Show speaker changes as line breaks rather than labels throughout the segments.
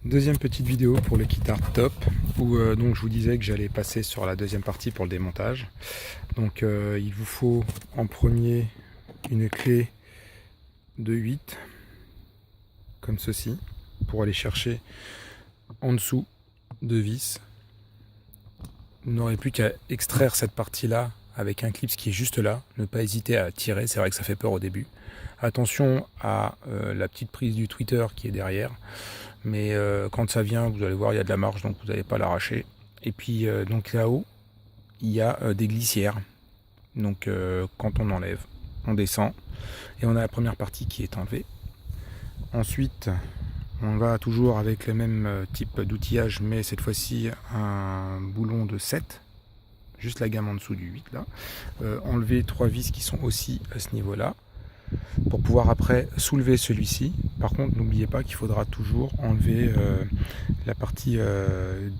Deuxième petite vidéo pour le kit hardtop où donc je vous disais que j'allais passer sur la deuxième partie pour le démontage. Donc il vous faut en premier une clé de 8 comme ceci pour aller chercher en dessous de vis. Vous n'aurez plus qu'à extraire cette partie là avec un clip qui est juste là. Ne pas hésiter à tirer, c'est vrai que ça fait peur au début. Attention à la petite prise du tweeter qui est derrière. Mais quand ça vient, vous allez voir, il y a de la marge, donc vous n'allez pas l'arracher. Et puis donc là-haut, il y a des glissières. Donc quand on enlève, on descend et on a la première partie qui est enlevée. Ensuite, on va toujours avec le même type d'outillage, mais cette fois-ci un boulon de 7, juste la gamme en dessous du 8 là. Enlever 3 vis qui sont aussi à ce niveau-là, pour pouvoir après soulever celui-ci. Par contre, n'oubliez pas qu'il faudra toujours enlever la partie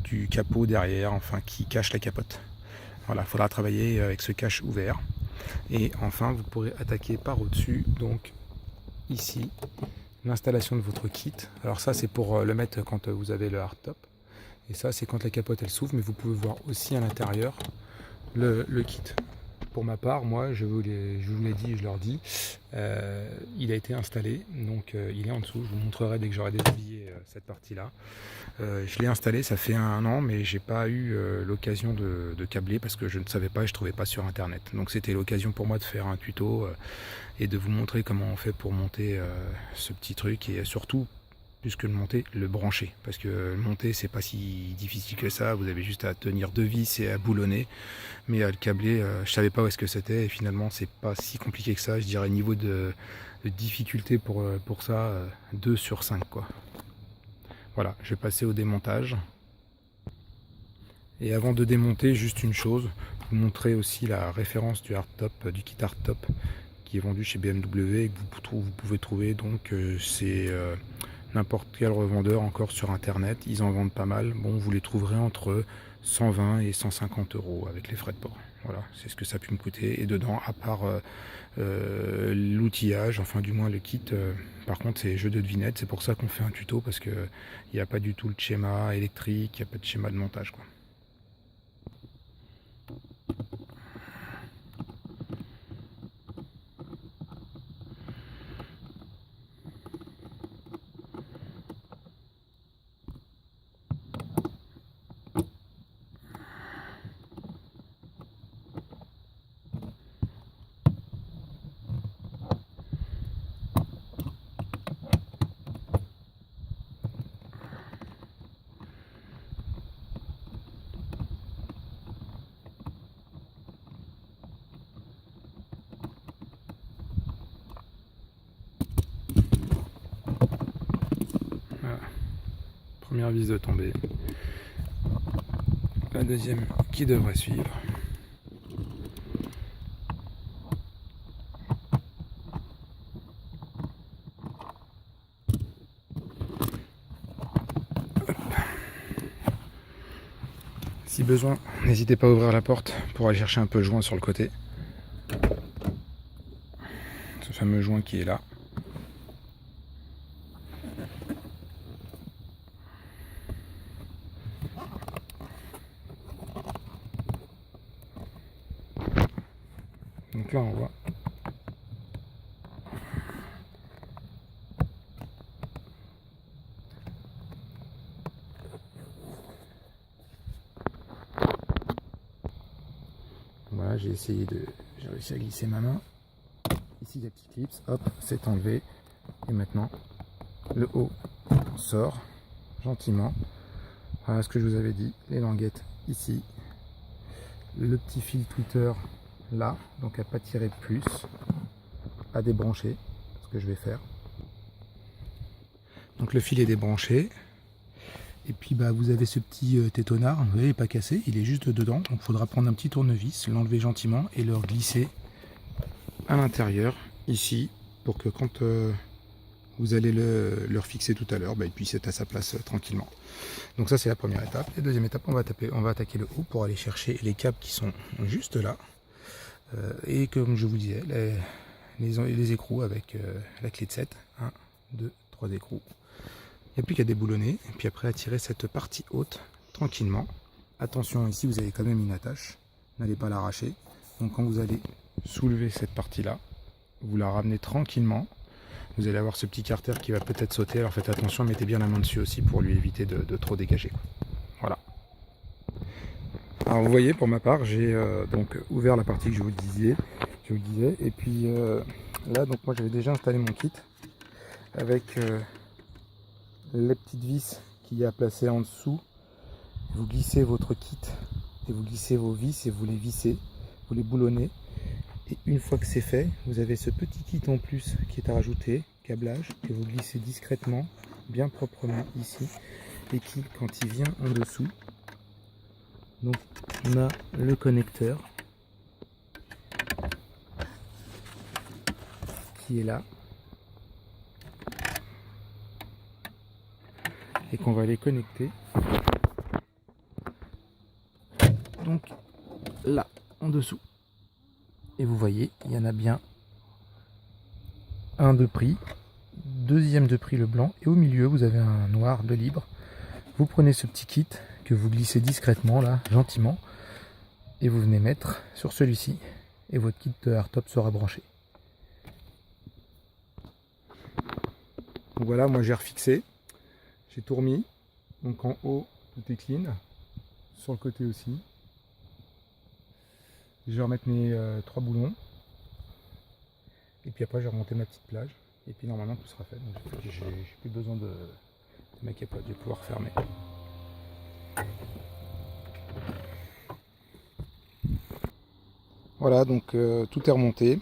du capot derrière, enfin qui cache la capote. Voilà, il faudra travailler avec ce cache ouvert. Et enfin, vous pourrez attaquer par au-dessus, donc ici, l'installation de votre kit. Alors ça, c'est pour le mettre quand vous avez le hardtop. Et ça, c'est quand la capote elle s'ouvre, mais vous pouvez voir aussi à l'intérieur le kit. Pour ma part, moi, je vous l'ai dit, je leur dis, il a été installé, donc il est en dessous. Je vous montrerai dès que j'aurai déshabillé cette partie-là. Je l'ai installé, ça fait 1 an, mais j'ai pas eu l'occasion de câbler parce que je ne savais pas et je trouvais pas sur internet. Donc c'était l'occasion pour moi de faire un tuto et de vous montrer comment on fait pour monter ce petit truc et surtout, plus que le monter, le brancher. Parce que le monter, c'est pas si difficile que ça. Vous avez juste à tenir 2 vis et à boulonner. Mais à le câbler, je savais pas où est-ce que c'était. Et finalement, c'est pas si compliqué que ça. Je dirais niveau de difficulté pour ça, 2 sur 5 quoi. Voilà, je vais passer au démontage. Et avant de démonter, juste une chose, vous montrer aussi la référence du hardtop, du kit hardtop qui est vendu chez BMW et que vous pouvez trouver. Donc c'est n'importe quel revendeur encore sur internet, ils en vendent pas mal. Bon, vous les trouverez entre 120 et 150 € avec les frais de port. Voilà, c'est ce que ça a pu me coûter. Et dedans, à part l'outillage, enfin du moins le kit, par contre c'est jeu de devinette. C'est pour ça qu'on fait un tuto, parce que il n'y a pas du tout le schéma électrique, il n'y a pas de schéma de montage quoi. Voilà. Première vis de tombée. La deuxième qui devrait suivre. Si besoin, n'hésitez pas à ouvrir la porte pour aller chercher un peu le joint sur le côté. Ce fameux joint qui est là. Donc là on voit. Voilà, j'ai réussi à glisser ma main. Ici des petits clips, hop, c'est enlevé. Et maintenant, le haut sort gentiment. Voilà ce que je vous avais dit, les languettes ici. Le petit fil tweeter là, donc à pas tirer plus, à débrancher, ce que je vais faire. Donc le fil est débranché. Et puis bah, vous avez ce petit tétonnard, vous voyez, il n'est pas cassé, il est juste dedans. Donc il faudra prendre un petit tournevis, l'enlever gentiment et le glisser à l'intérieur, ici, pour que quand vous allez le refixer tout à l'heure, bah, il puisse être à sa place tranquillement. Donc ça c'est la première étape. Et deuxième étape, on va attaquer le haut pour aller chercher les câbles qui sont juste là. Et comme je vous disais, les écrous avec la clé de 7. 1, 2, 3 écrous. n'y a plus qu'à déboulonner, et puis après à tirer cette partie haute tranquillement. Attention, ici vous avez quand même une attache, n'allez pas l'arracher. Donc quand vous allez soulever cette partie-là, vous la ramenez tranquillement. Vous allez avoir ce petit carter qui va peut-être sauter, alors faites attention, mettez bien la main dessus aussi pour lui éviter de trop dégager. Voilà. Alors vous voyez, pour ma part, j'ai donc ouvert la partie que je vous disais, et puis là, donc moi j'avais déjà installé mon kit avec les petites vis qu'il y a placées en dessous. Vous glissez votre kit et vous glissez vos vis et vous les vissez, vous les boulonnez. Et une fois que c'est fait, vous avez ce petit kit en plus qui est à rajouter, câblage, que vous glissez discrètement, bien proprement ici, et qui, quand il vient en dessous, donc on a le connecteur qui est là, et qu'on va aller connecter. Donc là, en dessous. Et vous voyez, il y en a bien un de pris, deuxième de pris le blanc, et au milieu vous avez un noir de libre. Vous prenez ce petit kit que vous glissez discrètement là, gentiment, et vous venez mettre sur celui-ci, et votre kit de hardtop sera branché. Donc voilà, moi j'ai refixé, j'ai tout remis, donc en haut tout est clean, sur le côté aussi. Je vais remettre mes 3 boulons. Et puis après, je vais remonter ma petite plage. Et puis normalement, tout sera fait. Donc j'ai plus besoin de ma capote. Je vais pouvoir fermer. Voilà, donc tout est remonté.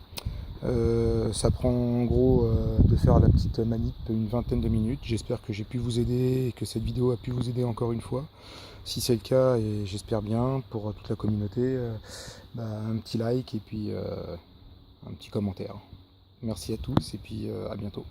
Ça prend en gros de faire la petite manip une vingtaine de minutes. J'espère que j'ai pu vous aider et que cette vidéo a pu vous aider encore une fois. Si c'est le cas, et j'espère bien, pour toute la communauté, un petit like et puis un petit commentaire. Merci à tous et puis à bientôt.